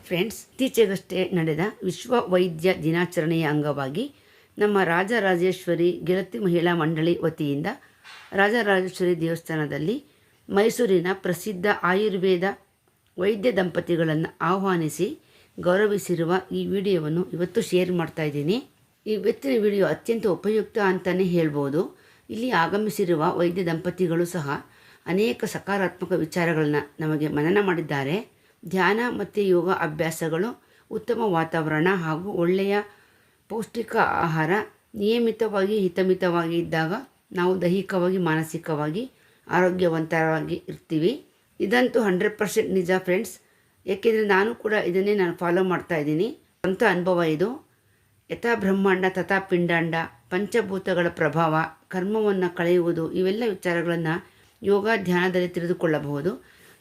Friends, ಇತ್ತೀಚೆಗಷ್ಟೇ ನಡೆದ ವಿಶ್ವ ವೈದ್ಯ ದಿನಾಚರಣೆಯ ಅಂಗವಾಗಿ ನಮ್ಮ ರಾಜರಾಜೇಶ್ವರಿ ಗೆಳತಿ ಮಹಿಳಾ ಮಂಡಳಿ ವತಿಯಿಂದ ರಾಜರಾಜೇಶ್ವರಿ ದೇವಸ್ಥಾನದಲ್ಲಿ ಮೈಸೂರಿನ ಪ್ರಸಿದ್ಧ ಆಯುರ್ವೇದ ವೈದ್ಯ ದಂಪತಿಗಳನ್ನು ಆಹ್ವಾನಿಸಿ ಗೌರವಿಸಿರುವ ಈ ವಿಡಿಯೋವನ್ನು ಇವತ್ತು ಶೇರ್ ಮಾಡ್ತಾ ಇದ್ದೀನಿ. ಇವತ್ತಿನ ವಿಡಿಯೋ ಅತ್ಯಂತ ಉಪಯುಕ್ತ ಅಂತಲೇ ಹೇಳ್ಬೋದು. ಇಲ್ಲಿ ಆಗಮಿಸಿರುವ ವೈದ್ಯ ದಂಪತಿಗಳು ಸಹ ಅನೇಕ ಸಕಾರಾತ್ಮಕ ವಿಚಾರಗಳನ್ನು ನಮಗೆ ಮನನ ಮಾಡಿದ್ದಾರೆ. ಧ್ಯಾನ ಮತ್ತು ಯೋಗ ಅಭ್ಯಾಸಗಳು, ಉತ್ತಮ ವಾತಾವರಣ ಹಾಗೂ ಒಳ್ಳೆಯ ಪೌಷ್ಟಿಕ ಆಹಾರ ನಿಯಮಿತವಾಗಿ ಹಿತಮಿತವಾಗಿ ಇದ್ದಾಗ ನಾವು ದೈಹಿಕವಾಗಿ ಮಾನಸಿಕವಾಗಿ ಆರೋಗ್ಯವಂತರಾಗಿ ಇರ್ತೀವಿ. ಇದಂತೂ 100% ನಿಜ ಫ್ರೆಂಡ್ಸ್. ಏಕೆಂದರೆ ನಾನು ಕೂಡ ಇದನ್ನೇ ಫಾಲೋ ಮಾಡ್ತಾ ಇದ್ದೀನಿ. ಸ್ವಂತ ಅನುಭವ ಇದು. ಯಥಾ ಬ್ರಹ್ಮಾಂಡ ತಥಾ ಪಿಂಡಾಂಡ, ಪಂಚಭೂತಗಳ ಪ್ರಭಾವ, ಕರ್ಮವನ್ನು ಕಳೆಯುವುದು, ಇವೆಲ್ಲ ವಿಚಾರಗಳನ್ನು ಯೋಗ ಧ್ಯಾನದಲ್ಲಿ ತಿಳಿದುಕೊಳ್ಳಬಹುದು.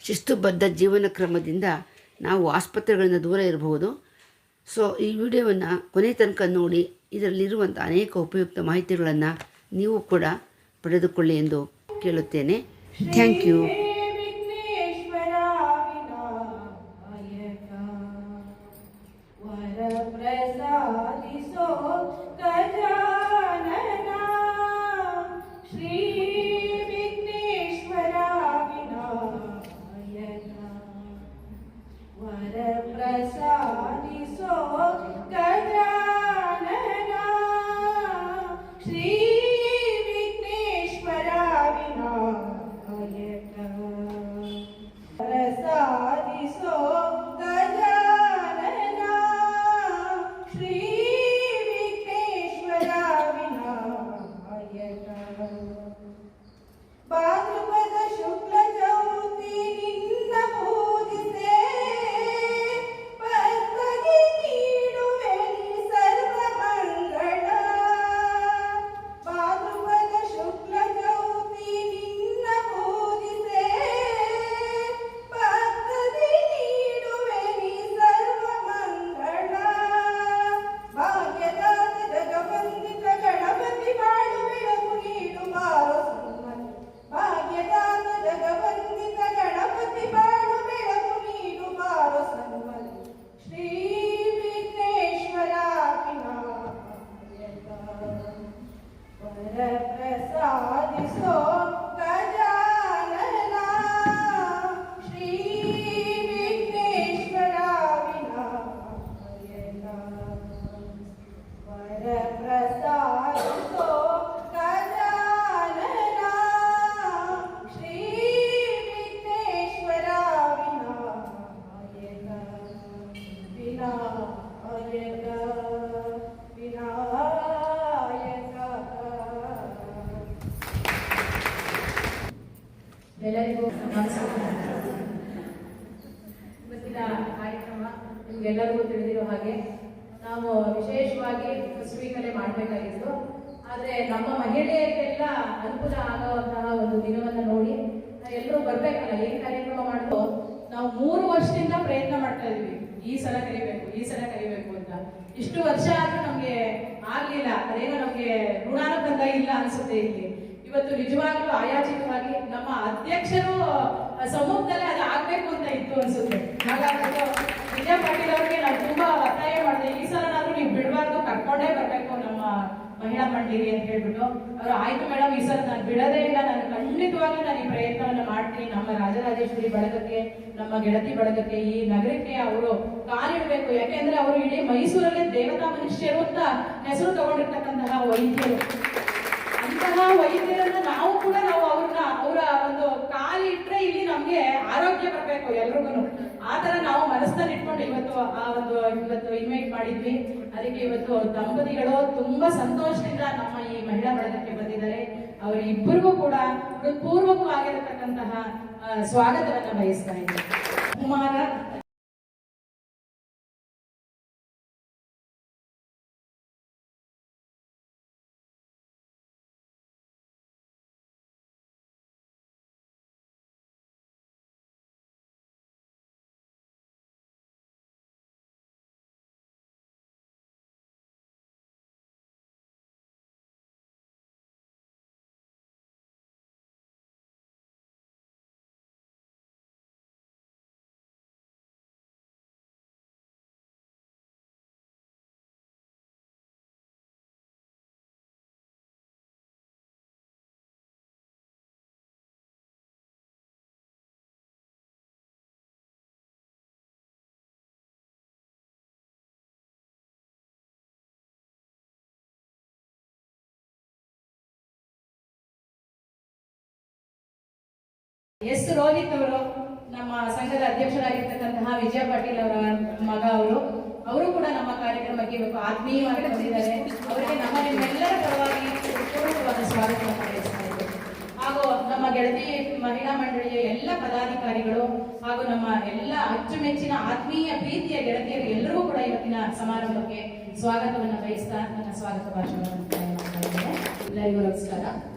ಶಿಸ್ತುಬದ್ಧ ಜೀವನ ಕ್ರಮದಿಂದ ನಾವು ಆಸ್ಪತ್ರೆಗಳಿಂದ ದೂರ ಇರಬಹುದು. ಸೊ ಈ ವಿಡಿಯೋವನ್ನು ಕೊನೆ ತನಕ ನೋಡಿ, ಇದರಲ್ಲಿರುವಂಥ ಅನೇಕ ಉಪಯುಕ್ತ ಮಾಹಿತಿಗಳನ್ನು ನೀವು ಕೂಡ ಪಡೆದುಕೊಳ್ಳಿ ಎಂದು ಕೇಳುತ್ತೇನೆ. Thank you. ಎಲ್ಲರಿಗೂ ಇವತ್ತಿನ ಕಾರ್ಯಕ್ರಮ ನಿಮ್ಗೆಲ್ಲರಿಗೂ ತಿಳಿದಿರೋ ಹಾಗೆ ನಾವು ವಿಶೇಷವಾಗಿ ಫಸ್ಟ್ ವೀಕಲ್ಲೇ ಮಾಡಬೇಕಾಗಿತ್ತು. ಆದರೆ ನಮ್ಮ ಮಹಿಳೆಯರಿಗೆಲ್ಲ ಅನುಕೂಲ ಆಗುವಂತಹ ಒಂದು ದಿನವನ್ನು ನೋಡಿ ಎಲ್ಲರೂ ಬರ್ಬೇಕಲ್ಲ, ಏನು ಕಾರ್ಯಕ್ರಮ ಮಾಡಿದ್ರು. ನಾವು 3 ವರ್ಷದಿಂದ ಪ್ರಯತ್ನ ಮಾಡ್ತಾ ಇದೀವಿ, ಈ ಸಲ ಕರಿಬೇಕು ಅಂತ. ಇಷ್ಟು ವರ್ಷ ಆದ್ರೂ ನಮ್ಗೆ ಆಗ್ಲಿಲ್ಲ. ಅದೇನೋ ನಮ್ಗೆ ಋಣಾನುಬಂಧ ಇಲ್ಲ ಅನ್ಸುತ್ತೆ. ಇವತ್ತು ನಿಜವಾಗ್ಲೂ ಆಯಾಚಿತವಾಗಿ ನಮ್ಮ ಅಧ್ಯಕ್ಷರು ಸಮ್ಮುಖದಲ್ಲೇ ಅದು ಆಗ್ಬೇಕು ಅಂತ ಇತ್ತು ಅನ್ಸುತ್ತೆ. ಹಾಗಾಗಿ ವಿಜಯ ಪಾಟೀಲ್ ಅವರಿಗೆ ನಾವು ತುಂಬಾ ಒತ್ತಾಯ ಮಾಡಿದೆ, ಈ ಸಲನಾದ್ರೂ ನೀವು ಬಿಡಬಾರ್ದು, ಕರ್ಕೊಂಡೇ ಬರ್ಬೇಕು ನಮ್ಮ ಮಹಿಳಾ ಮಂಡಳಿಗೆ ಅಂತ ಹೇಳ್ಬಿಟ್ಟು ಅವರು ಆಯ್ತು ಮೇಡಮ್, ಈ ಸಲ ನಾನು ಬಿಡೋದೇ ಇಲ್ಲ, ನಾನು ಖಂಡಿತವಾಗ್ಲೂ ನಾನು ಈ ಪ್ರಯತ್ನವನ್ನ ಮಾಡ್ತೀನಿ. ನಮ್ಮ ರಾಜರಾಜೇಶ್ವರಿ ಬಳಗಕ್ಕೆ, ನಮ್ಮ ಗೆಳತಿ ಬಳಗಕ್ಕೆ, ಈ ನಗರಕ್ಕೆ ಅವರು ಕಾಲಿಡಬೇಕು. ಯಾಕೆಂದ್ರೆ ಅವರು ಇಡೀ ಮೈಸೂರಲ್ಲಿ ದೇವತಾ ಮನುಷ್ಯರು ಅಂತ ಹೆಸರು ತಗೊಂಡಿರ್ತಕ್ಕಂತಹ ವೈದ್ಯರು. ಅಂತಹ ವೈದ್ಯರನ್ನ ನಾವು ಅವ್ರನ್ನ ಅವರ ಒಂದು ಕಾಲಿಟ್ರೆ ಇಲ್ಲಿ ನಮ್ಗೆ ಆರೋಗ್ಯ ಬರಬೇಕು ಎಲ್ರಿಗೂ. ಆತರ ನಾವು ಮನಸ್ಸಲ್ಲಿ ಇಟ್ಕೊಂಡು ಇವತ್ತು ಇನ್ವೈಟ್ ಮಾಡಿದ್ವಿ. ಅದಕ್ಕೆ ಇವತ್ತು ದಂಪತಿಗಳು ತುಂಬಾ ಸಂತೋಷದಿಂದ ನಮ್ಮ ಈ ಮಹಿಳಾ ಬಳಗಕ್ಕೆ ಬಂದಿದ್ದಾರೆ. ಅವರಿಬ್ಬರಿಗೂ ಕೂಡ ಹೃತ್ಪೂರ್ವಕವಾಗಿರತಕ್ಕಂತಹ ಸ್ವಾಗತವನ್ನ ಬಯಸ್ತಾ ಇದ್ದಾರೆ. ಕುಮಾರ ಎಸ್ ರೋಹಿತ್ ಅವರು ನಮ್ಮ ಸಂಘದ ಅಧ್ಯಕ್ಷರಾಗಿರ್ತಕ್ಕಂತಹ ವಿಜಯ ಪಾಟೀಲ್ ಅವರ ಮಗ ಅವರು ಕೂಡ ನಮ್ಮ ಕಾರ್ಯಕ್ರಮಕ್ಕೆ ಆತ್ಮೀಯವಾಗಿ ಬಂದಿದ್ದಾರೆ. ಅವರಿಗೆ ನಮ್ಮ ನಿಮ್ಮೆಲ್ಲರ ಪರವಾಗಿ ಪೂರ್ವಕವಾದ ಸ್ವಾಗತವನ್ನು ಬಯಸ್ತಾ ಇದ್ದೇವೆ. ಹಾಗೂ ನಮ್ಮ ಗೆಳತಿ ಮಹಿಳಾ ಮಂಡಳಿಯ ಎಲ್ಲ ಪದಾಧಿಕಾರಿಗಳು ಹಾಗೂ ನಮ್ಮ ಎಲ್ಲ ಅಚ್ಚುಮೆಚ್ಚಿನ ಆತ್ಮೀಯ ಪ್ರೀತಿಯ ಗೆಳತಿಯರು ಎಲ್ಲರೂ ಕೂಡ ಇವತ್ತಿನ ಸಮಾರಂಭಕ್ಕೆ ಸ್ವಾಗತವನ್ನು ಬಯಸ್ತಾ ನನ್ನ ಸ್ವಾಗತ ಭಾಷಣವನ್ನು ಮಾಡ್ತಾ ಇದ್ದೇನೆ. ಎಲ್ಲರಿಗೂ ನಮಸ್ಕಾರ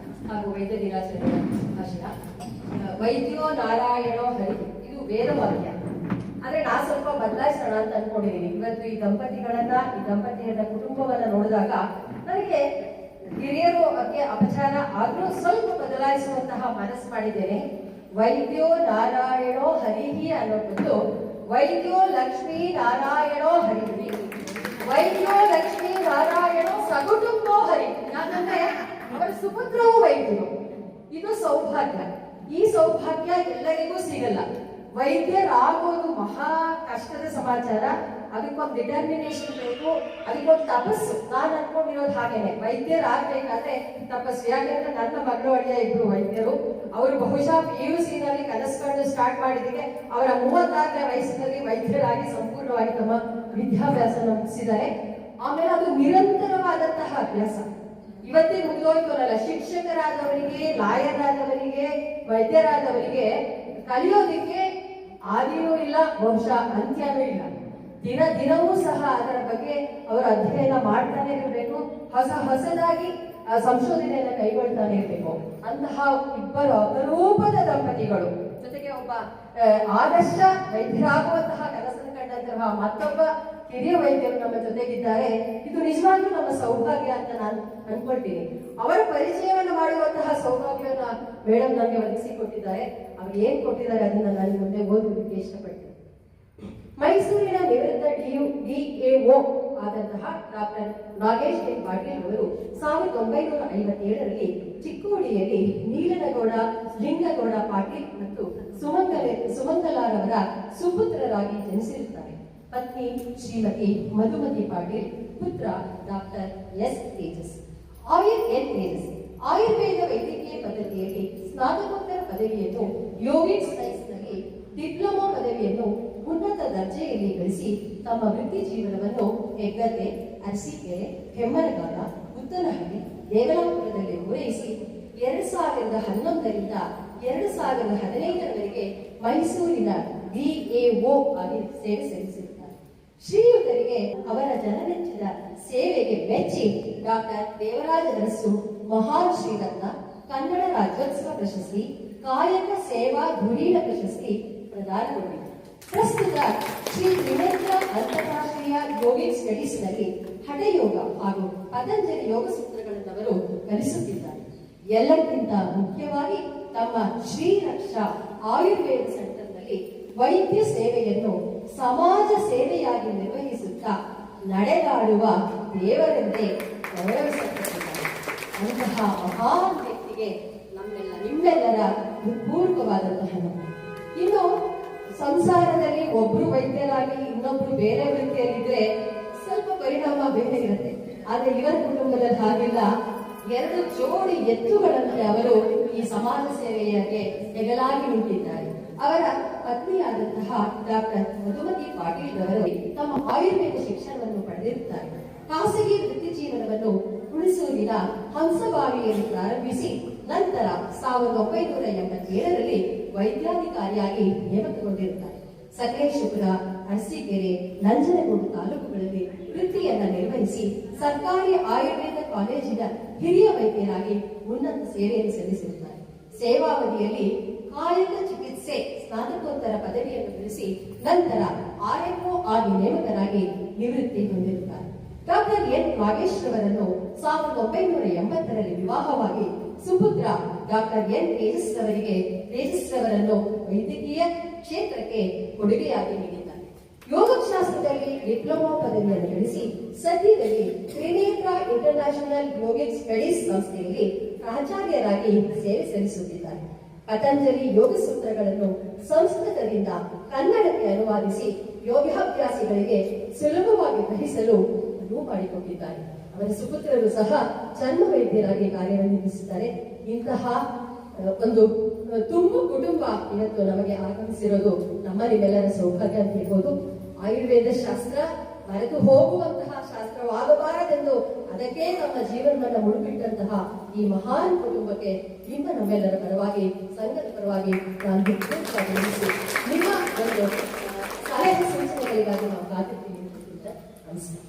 ಹಾಗೂ ವೈದ್ಯ ದಿನಾಚರಣೆ ಭಾಷಣ. ವೈದ್ಯೋ ನಾರಾಯಣೋ ಹರಿ, ಇದು ವೇದವಾಕ್ಯ. ಆದ್ರೆ ನಾ ಸ್ವಲ್ಪ ಬದಲಾಯಿಸೋಣ ಅಂತ ಅನ್ಕೊಂಡಿದ್ದೀನಿ. ಇವತ್ತು ಈ ದಂಪತಿಯರ ಕುಟುಂಬವನ್ನ ನೋಡಿದಾಗ ನನಗೆ ಹಿರಿಯರು ಅದಕ್ಕೆ ಅಪಚಾರ ಆದ್ರೂ ಸ್ವಲ್ಪ ಬದಲಾಯಿಸುವಂತಹ ಮನಸ್ಸು ಮಾಡಿದ್ದೇನೆ. ವೈದ್ಯೋ ನಾರಾಯಣೋ ಹರಿಹಿ ಅನ್ನೋದು ವೈದ್ಯೋ ಲಕ್ಷ್ಮೀ ನಾರಾಯಣೋ ಹರಿಹಿ, ವೈದ್ಯೋ ಲಕ್ಷ್ಮೀ ನಾರಾಯಣೋ ಸಕುಟುಂಬೋ ಹರಿ. ಯಾಕಂದ್ರೆ ಅವರ ಸುಪುತ್ರವು ವೈದ್ಯರು. ಇದು ಸೌಭಾಗ್ಯ. ಈ ಸೌಭಾಗ್ಯ ಎಲ್ಲರಿಗೂ ಸಿಗಲ್ಲ. ವೈದ್ಯರಾಗೋದು ಮಹಾ ಕಷ್ಟದ ಸಮಾಚಾರ. ಅದಕ್ಕೊಂದು ಡಿಟರ್ಮಿನೇಷನ್ ಬೇಕು, ಅದಕ್ಕೊಂದು ತಪಸ್ಸು. ನಾನು ಅನ್ಕೊಂಡಿರೋದು ಹಾಗೇನೆ, ವೈದ್ಯರಾಗಬೇಕಾದ್ರೆ ತಪಸ್ಸು. ಯಾಕೆಂದ್ರೆ ನನ್ನ ಮಗಳು ಅಳಿಯ ಇಬ್ರು ವೈದ್ಯರು. ಅವರು ಬಹುಶಃ PUC ನಲ್ಲಿ ಕನಸ್ಕೊಂಡು ಸ್ಟಾರ್ಟ್ ಮಾಡಿದ್ದಕ್ಕೆ ಅವರ 36ನೇ ವಯಸ್ಸಿನಲ್ಲಿ ವೈದ್ಯರಾಗಿ ಸಂಪೂರ್ಣವಾಗಿ ತಮ್ಮ ವಿದ್ಯಾಭ್ಯಾಸ ಮುಗಿಸಿದ್ದಾರೆ. ಆಮೇಲೆ ಅದು ನಿರಂತರವಾದಂತಹ ಅಭ್ಯಾಸ. ಇವತ್ತೇ ಮುಗಿದೋಯ್ತಲ್ಲ. ಶಿಕ್ಷಕರಾದವರಿಗೆ, ಲಾಯರ್ ಆದವರಿಗೆ, ವೈದ್ಯರಾದವರಿಗೆ ಕಲಿಯೋದಿಕ್ಕೆ ಆದಿಯೂ ಇಲ್ಲ, ಬಹುಶಃ ಅಂತ್ಯನೂ ಇಲ್ಲ. ದಿನವೂ ಸಹ ಅದರ ಬಗ್ಗೆ ಅವರು ಅಧ್ಯಯನ ಮಾಡ್ತಾನೆ ಇರಬೇಕು, ಹೊಸದಾಗಿ ಸಂಶೋಧನೆಯನ್ನ ಕೈಗೊಳ್ತಾನೆ ಇರಬೇಕು. ಅಂತಹ ಇಬ್ಬರು ಅಪರೂಪದ ದಂಪತಿಗಳು, ಜೊತೆಗೆ ಒಬ್ಬ ಆದರ್ಶ ವೈದ್ಯರಾಗುವಂತಹ ಕನಸನ್ನು ಕಂಡಂತಹ ಮತ್ತೊಬ್ಬ ಹಿರಿಯ ವೈದ್ಯರು ನಮ್ಮ ಜೊತೆಗಿದ್ದಾರೆ. ಇದು ನಿಜವಾಗ್ಲೂ ನಮ್ಮ ಸೌಭಾಗ್ಯ ಅಂತ ನಾನು ಅನ್ಕೊಳ್ತೀನಿ. ಅವರ ಪರಿಚಯವನ್ನು ಮಾಡುವಂತಹ ಸೌಭಾಗ್ಯವನ್ನ ಮೇಡಮ್ ನನಗೆ ಒದಗಿಸಿಕೊಟ್ಟಿದ್ದಾರೆ. ಅವ್ರು ಏನ್ ಕೊಟ್ಟಿದ್ದಾರೆ ಅದನ್ನ ನಾನು ಮುಂದೆ ಓದೋದಕ್ಕೆ ಇಷ್ಟಪಡ್ತೀನಿ. ಮೈಸೂರಿನ ನಿವೃತ್ತ DAO ಆದಂತಹ ಡಾಕ್ಟರ್ ನಾಗೇಶ್ ಕೆ ಪಾಟೀಲ್ ಅವರು 1957ರಲ್ಲಿ ಚಿಕ್ಕೋಡಿಯಲ್ಲಿ ನೀಲನಗೌಡ ಲಿಂಗಗೌಡ ಪಾಟೀಲ್ ಮತ್ತು ಸುಮಂಗಲಾರವರ ಸುಪುತ್ರರಾಗಿ ಜನಿಸಿರುತ್ತಾರೆ. ಪತ್ನಿ ಶ್ರೀಮತಿ ಮಧುಮತಿ ಪಾಟೀಲ್, ಪುತ್ರ ಡಾಕ್ಟರ್ ಎಸ್ ತೇಜಸ್. ಆಯುರ್ವೇದ ವೈದ್ಯಕೀಯ ಪದ್ಧತಿಯಲ್ಲಿ ಸ್ನಾತಕೋತ್ತರ ಪದವಿಯನ್ನು, ಯೋಗಿಕ್ ಸೈನ್ಸ್ನಲ್ಲಿ ಡಿಪ್ಲೊಮಾ ಪದವಿಯನ್ನು ಉನ್ನತ ದರ್ಜೆಯಲ್ಲಿ ಗಳಿಸಿ ತಮ್ಮ ವೃತ್ತಿ ಜೀವನವನ್ನು ಹೆಗ್ಗದ್ದೆ, ಅರಸೀಕೆರೆ, ಹೆಮ್ಮರಗಾಲ, ಉತ್ತನಹಳ್ಳಿ, ದೇವರಾಪುರದಲ್ಲಿ ಪೂರೈಸಿ 2011ರಿಂದ 2015ರವರೆಗೆ ಮೈಸೂರಿನ DAO ಆಗಿ ಸೇವೆ ಸಲ್ಲಿಸಿರುತ್ತಾರೆ. ಶ್ರೀಯುತರಿಗೆ ಅವರ ಜನಮೆಚ್ಚಿದ ಸೇವೆಗೆ ಮೆಚ್ಚಿ ಡಾಕ್ಟರ್ ದೇವರಾಜ ಅರಸು ಮಹಾನ್ ಶ್ರೀರತ್ನ, ಕನ್ನಡ ರಾಜ್ಯೋತ್ಸವ ಪ್ರಶಸ್ತಿ, ಕಾಯಕ ಸೇವಾ ಧುರೀಣ ಪ್ರಶಸ್ತಿ ಪ್ರದಾನಗೊಂಡಿದೆ. ಪ್ರಸ್ತುತ ಶ್ರೀ ತ್ರಿನೇತ್ರ ಅಂತಾರಾಷ್ಟ್ರೀಯ ಯೋಗಿಕ್ ಸ್ಟಡೀಸ್ ನಲ್ಲಿ ಹಠಯೋಗ ಹಾಗೂ ಪತಂಜಲಿ ಯೋಗ ಸೂತ್ರಗಳನ್ನು ಅವರು ಕಲಿಸುತ್ತಿದ್ದಾರೆ. ಎಲ್ಲಕ್ಕಿಂತ ಮುಖ್ಯವಾಗಿ ತಮ್ಮ ಶ್ರೀರಕ್ಷಾ ಆಯುರ್ವೇದ ಸೆಂಟರ್ನಲ್ಲಿ ವೈದ್ಯ ಸೇವೆಯನ್ನು ಸಮಾಜ ಸೇವೆಯಾಗಿ ನಿರ್ವಹಿಸುತ್ತಾ ನಡೆದಾಡುವ ದೇವರೆಂದೇ ಗೌರವಿಸಲ್ಪಟ್ಟಿದ್ದಾರೆ. ಅಂತಹ ಮಹಾನ್ ವ್ಯಕ್ತಿಗೆ ನಿಮ್ಮೆಲ್ಲರ ಪೂರ್ವಕವಾದಂತಹ ಇನ್ನು ಸಂಸಾರದಲ್ಲಿ ಒಬ್ರು ವೈದ್ಯರಾಗಿ ಇನ್ನೊಬ್ರು ಬೇರೆ ವೃತ್ತಿಯಲ್ಲಿದ್ರೆ ಸ್ವಲ್ಪ ಪರಿಣಾಮ ಬೇರೆ ಇರುತ್ತೆ. ಆದ್ರೆ ಇವರ ಕುಟುಂಬದಲ್ಲಿ ಹಾಗಿಲ್ಲ. 2 ಜೋಡಿ ಎತ್ತುಗಳಂತೆ ಅವರು ಈ ಸಮಾಜ ಸೇವೆಯಾಗೆ ಹೆಗಲಾಗಿ ನಿಂತಿದ್ದಾರೆ. ಅವರ ಪತ್ನಿಯಾದಂತಹ ಡಾಕ್ಟರ್ ಮಧುಮತಿ ಪಾಟೀಲ್ ಅವರು ತಮ್ಮ ಆಯುರ್ವೇದ ಶಿಕ್ಷಣವನ್ನು ಪಡೆದಿರುತ್ತಾರೆ. ಖಾಸಗಿ ವೃತ್ತಿ ಜೀವನವನ್ನು ಹುಣಸೂರಿನ ಹಂಸಬಾವಿಯಲ್ಲಿ ಪ್ರಾರಂಭಿಸಿ ನಂತರ 1987ರಲ್ಲಿ ವೈದ್ಯಾಧಿಕಾರಿಯಾಗಿ ನೇಮಕಗೊಂಡಿರುತ್ತಾರೆ. ಸಕಲೇಶಪುರ, ಅರಸೀಕೆರೆ, ನಂಜನಗೂಡು ತಾಲೂಕುಗಳಲ್ಲಿ ವೃತ್ತಿಯನ್ನ ನಿರ್ವಹಿಸಿ ಸರ್ಕಾರಿ ಆಯುರ್ವೇದ ಕಾಲೇಜಿನ ಹಿರಿಯ ವೈದ್ಯರಾಗಿ ಉನ್ನತ ಸೇವೆಯನ್ನು ಸಲ್ಲಿಸಿರುತ್ತಾರೆ. ಸೇವಾವಧಿಯಲ್ಲಿ ಕಾಯಕ ಚಿಕಿತ್ಸೆ ಸ್ನಾತಕೋತ್ತರ ಪದವಿಯನ್ನು ಗಳಿಸಿ ನಂತರ RMO ಆಗಿ ನೇಮಕರಾಗಿ ನಿವೃತ್ತಿ ಹೊಂದಿರುತ್ತಾರೆ. ಡಾಕ್ಟರ್ ಎನ್ ನಾಗೇಶ್ ರವರನ್ನು 1980ರಲ್ಲಿ ವಿವಾಹವಾಗಿ ಸುಪುತ್ರ ಡಾಕ್ಟರ್ ಎನ್ ತೇಜಸ್ ರವರನ್ನು ವೈದ್ಯಕೀಯ ಕ್ಷೇತ್ರಕ್ಕೆ ಕೊಡುಗೆಯಾಗಿ ನೀಡಿದ್ದಾರೆ. ಯೋಗಶಾಸ್ತ್ರದಲ್ಲಿ ಡಿಪ್ಲೊಮಾ ಪದವಿಯನ್ನು ಗಳಿಸಿ ಸದ್ಯದಲ್ಲಿ ತ್ರಿನೇತ್ರ ಇಂಟರ್ನ್ಯಾಷನಲ್ ಯೋಗಿಕ್ ಸ್ಟಡೀಸ್ ಸಂಸ್ಥೆಯಲ್ಲಿ ಪ್ರಾಚಾರ್ಯರಾಗಿ ಸೇವೆ ಸಲ್ಲಿಸುತ್ತಿದ್ದಾರೆ. ಪತಂಜಲಿ ಯೋಗ ಸೂತ್ರಗಳನ್ನು ಸಂಸ್ಕೃತದಿಂದ ಕನ್ನಡಕ್ಕೆ ಅನುವಾದಿಸಿ ಯೋಗಾಭ್ಯಾಸಿಗಳಿಗೆ ಸುಲಭವಾಗಿ ಗ್ರಹಿಸಲು ಅನುವು ಮಾಡಿಕೊಟ್ಟಿದ್ದಾರೆ. ಅವರ ಸುಪುತ್ರರು ಸಹ ಚರ್ಮ ವೈದ್ಯರಾಗಿ ಕಾರ್ಯನಿರ್ವಹಿಸಿದ್ದಾರೆ. ಇಂತಹ ಒಂದು ತುಂಬು ಕುಟುಂಬ ಇವತ್ತು ನಮಗೆ ಆಗಮಿಸಿರೋದು ನಮ್ಮ ನಿಮ್ಮೆಲ್ಲರ ಸೌಭಾಗ್ಯ ಅಂತ ಹೇಳ್ಬೋದು. ಆಯುರ್ವೇದ ಶಾಸ್ತ್ರ ಮರೆತು ಹೋಗುವಂತಹ ಶಾಸ್ತ್ರವಾಗಬಾರದೆಂದು ಅದಕ್ಕೆ ನಮ್ಮ ಜೀವನವನ್ನು ಮುಡುಪಿಟ್ಟಂತಹ ಈ ಮಹಾನ್ ಕುಟುಂಬಕ್ಕೆ ನಿಮ್ಮ ನಮ್ಮೆಲ್ಲರ ಪರವಾಗಿ, ಸಂಘದ ಪರವಾಗಿ ನಾನು ಹೆಚ್ಚು ನಿಮ್ಮ ಒಂದು ಸಲಹೆ ಸೂಚನೆಗಳಿಗಾಗಿ ನಾವು ಕಾದಿರ್ತೀವಿ ಅಂತ ನಮಸ್ಕಾರ.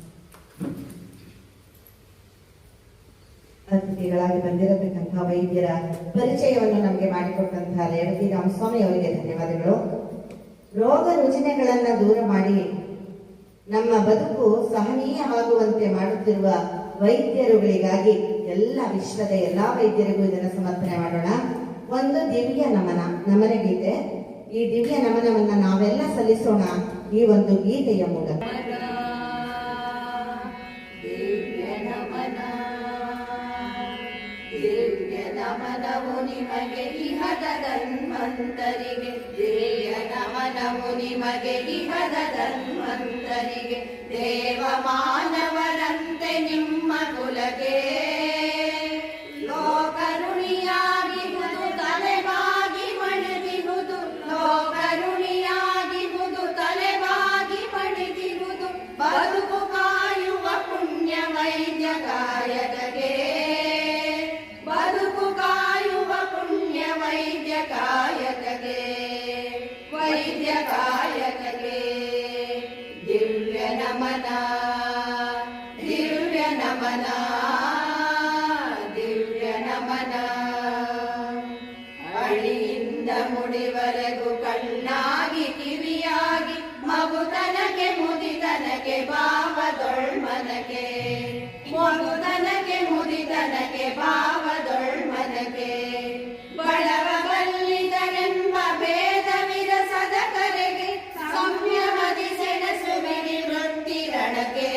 ಅತಿಥಿಗಳಾಗಿ ಬಂದಿರತಕ್ಕಂತಹ ವೈದ್ಯರ ಪರಿಚಯವನ್ನು ನಮಗೆ ಮಾಡಿಕೊಟ್ಟಂತಹ ರೇವತಿ ರಾಮಸ್ವಾಮಿ ಅವರಿಗೆ ಧನ್ಯವಾದಗಳು. ರೋಗ ರುಜಿನಗಳನ್ನ ದೂರ ಮಾಡಿ ನಮ್ಮ ಬದುಕು ಸಹನೀಯವಾಗುವಂತೆ ಮಾಡುತ್ತಿರುವ ವೈದ್ಯರುಗಳಿಗಾಗಿ ಎಲ್ಲ ವಿಶ್ವದ ಎಲ್ಲಾ ವೈದ್ಯರಿಗೂ ಇದನ್ನು ಸಮರ್ಪಣೆ ಮಾಡೋಣ. ಒಂದು ದಿವ್ಯ ನಮನ ಗೀತೆ. ಈ ದಿವ್ಯ ನಮನವನ್ನ ನಾವೆಲ್ಲ ಸಲ್ಲಿಸೋಣ ಈ ಒಂದು ಗೀತೆಯ ಮೂಲಕ. ನಮನವು ನಿಮಗೆ ಇಹದ ಧನ್ವಂತರಿಗೆ, ದೇಯ ನಮನವು ನಿಮಗೆ ಇಹದ ಧನ್ವಂತರಿಗೆ, ದೇವ ಮಾನವರಂತೆ ನಿಮ್ಮ ಕುಲಕ್ಕೆ ಲೋಕರುಣಿಯಾಗಿಹುದು ತಲೆಬಾಗಿ ಮಣಿದಿಹುದು, ಲೋಕರುಣಿಯಾಗಿಹುದು ತಲೆಬಾಗಿ ಮಣಿದಿಹುದು, ಬದುಕು ಕಾಯುವ ಪುಣ್ಯ ವೈದ್ಯ ಕಾಯಕಗೆ, ಬದುಕು ಕಾಯುವ ಪುಣ್ಯ ವೈದ್ಯ ಕಾಯಕಗೆ, ವೈದ್ಯ ಕಾಯಕಗೆ. ದಿವ್ಯ ನಮನ, ದಿವ್ಯ ನಮನ, ದಿವ್ಯ ನಮನ. ಅಡಿಯಿಂದ ಮುಡಿವರೆಗೂ ಕಣ್ಣಾಗಿ ಕಿವಿಯಾಗಿ ಮಗುತನಕ್ಕೆ ಮುದಿತನಕ್ಕೆ ಭಾವದೊಳ್ಮನಕ್ಕೆ, ಮಗುತನಕ್ಕೆ ಮುದಿತನಕ್ಕೆ ಭಾವದೊಳ್ಮನಕ್ಕೆ, ಬಡವ ಬಲ್ಲಿದರೆಂಬ ಭೇದವಿರಸದ ಕರೆಗೆ ಸಂಯಮದಿ ಸೆಣಸುವಿರಿ ವೃತ್ತಿರಣಕ್ಕೆ,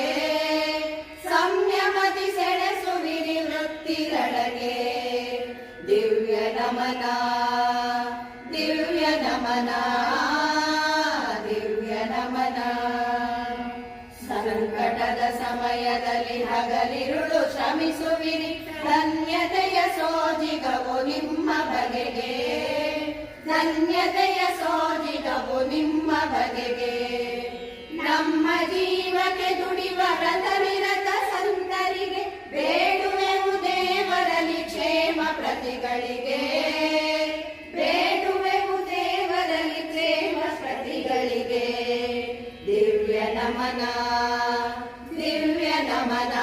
ಸಂಯಮದಿ ಸೆಣಸುವಿರಿ ವೃತ್ತಿರಣಕ್ಕೆ. ದಿವ್ಯ ನಮನ, ದಿವ್ಯ ನಮನ, ದಿವ್ಯ ನಮನ. ಸಂಕಟದ ಸಮಯದಲ್ಲಿ ಹಗಲಿರುಳು ಶ್ರಮಿಸುವಿರಿ, ಧನ್ಯತೆಯ ಸೋಜಿಗವು ನಿಮ್ಮ ಬಗೆಗೆ, ಧನ್ಯತೆಯ ಸೋಜಿಗವು ನಿಮ್ಮ ಬಗೆಗೆ. ನಮ್ಮ ಜೀವಕ್ಕೆ ದುಡಿವ ವ್ರತನಿರತ ಸಂತರಿಗೆ ಬೇಡುವೆವು ದೇವರಲ್ಲಿ ಕ್ಷೇಮ ಪ್ರತಿಗಳಿಗೆ, ಬೇಡುವೆವು ದೇವರಲ್ಲಿ ಕ್ಷೇಮ ಪ್ರತಿಗಳಿಗೆ. ದಿವ್ಯ ನಮನ, ದಿವ್ಯ ನಮನ,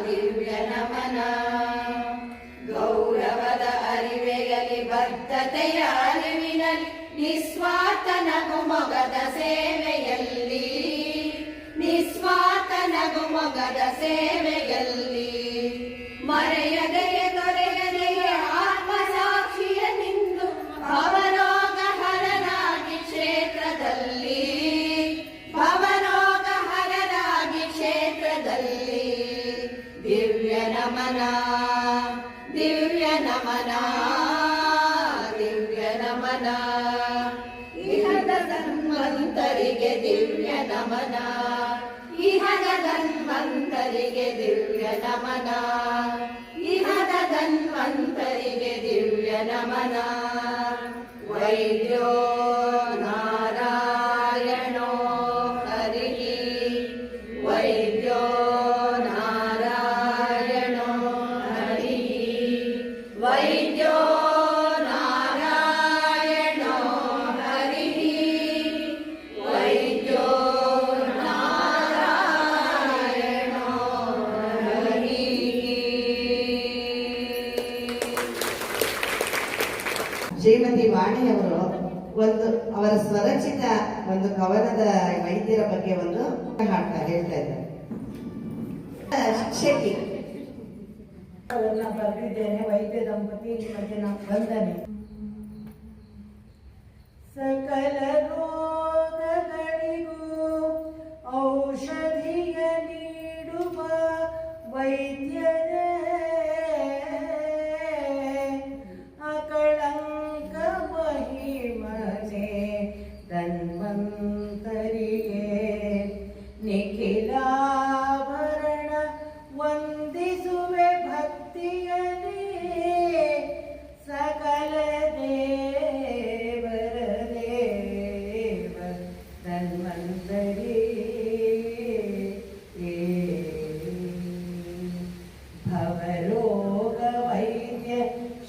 ದಿವ್ಯ ನಮನ. ಗೌರವದ ಅರಿವೆಯಲ್ಲಿ ಬದ್ಧತೆಯ ಅರಿವಿನಲ್ಲಿ ನಿಸ್ವಾರ್ಥ ನಗುಮೊಗದ ಸೇವೆಯಲ್ಲಿ, ನಿಸ್ವಾರ್ಥ ನಗುಮೊಗದ ಸೇವೆಯಲ್ಲಿ ಮರೆಯದೆಯ ತೊರೆಯದೆಯ ಆತ್ಮಸಾಕ್ಷಿಯ ನಿಂದು ಭವರೋಗ ಹರನಾಗಿ ಕ್ಷೇತ್ರದಲ್ಲಿ, ಭವರೋಗ ಹರನಾಗಿ ಕ್ಷೇತ್ರದಲ್ಲಿ. ದಿವ್ಯ ನಮನ, ದಿವ್ಯ ನಮನ, ದಿವ್ಯ ನಮನ. ಇಹದ ಧನ್ವಂತರಿಗೆ ದಿವ್ಯ ನಮನ, ಇಹದ ಧನ್ವಂತರಿಗೆ ದಿವ್ಯ ನಮನ, ಇಹದ ಧನ್ವಂತರಿಗೆ ದಿವ್ಯ ನಮನ. ವೈದ್ಯೋ ನಾರಾಯಣೋ ಹರಿಃ, ವೈದ್ಯೋ ನಾರಾಯಣೋ ಹರಿಃ, ವೈದ್ಯೋ ನಾರಾಯಣೋ ಹರಿಃ, ವೈದ್ಯೋ ನಾರಾಯಣೋ ಹರಿಃ. ಶ್ರೀಮತಿ ವಾಣಿಯವರು ಒಂದು ಅವರ ಸ್ವರಚಿತ ಒಂದು ಕವನದ ವೈದ್ಯರ ಬಗ್ಗೆ ಒಂದು ಹಾಡ್ತಾರೆ, ಹೇಳ್ತಾ ಇದ್ದಾರೆ. ಶಿಕ್ಷಕಿ ಬರೆದಿದ್ದೇನೆ. ವೈದ್ಯ ದಂಪತಿ ಮಧ್ಯೆ ನಾವು ಬಂದನೆ. ಸಕಲ ರೋಗಗಳಿಗೂ ಔಷಧಿಯ ನೀಡುವ ವೈದ್ಯರೇ, ಅಕಳಂಕ ಮಹಿಮನೆ ಧನ್ವಂತರಿಗೆ ನಿಖಿಲಾಭರಣ ವಂದಿಸುವೆ ಭಕ್ತಿಯನೇ. ಧನ್ವಂತರಿ ಭವರೋಗ ವೈದ್ಯ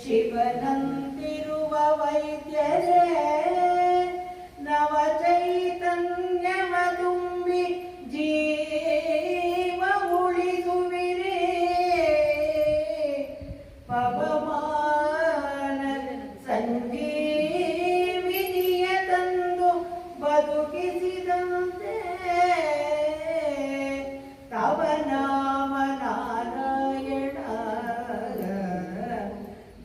ಶಿವನಂತಿರುವ ವೈದ್ಯರೇ ನವ ಚೈತನ್ಯವ ತುಂಬಿ ಜೀವ ಉಳಿಸುವಿರೇ ಪವಮಾನ ಸಂಜೀವಿನಿಯ ತಂದು ಬದುಕಿಸಿದಂತೆ ತವ ನಾಮ ನಾರಾಯಣ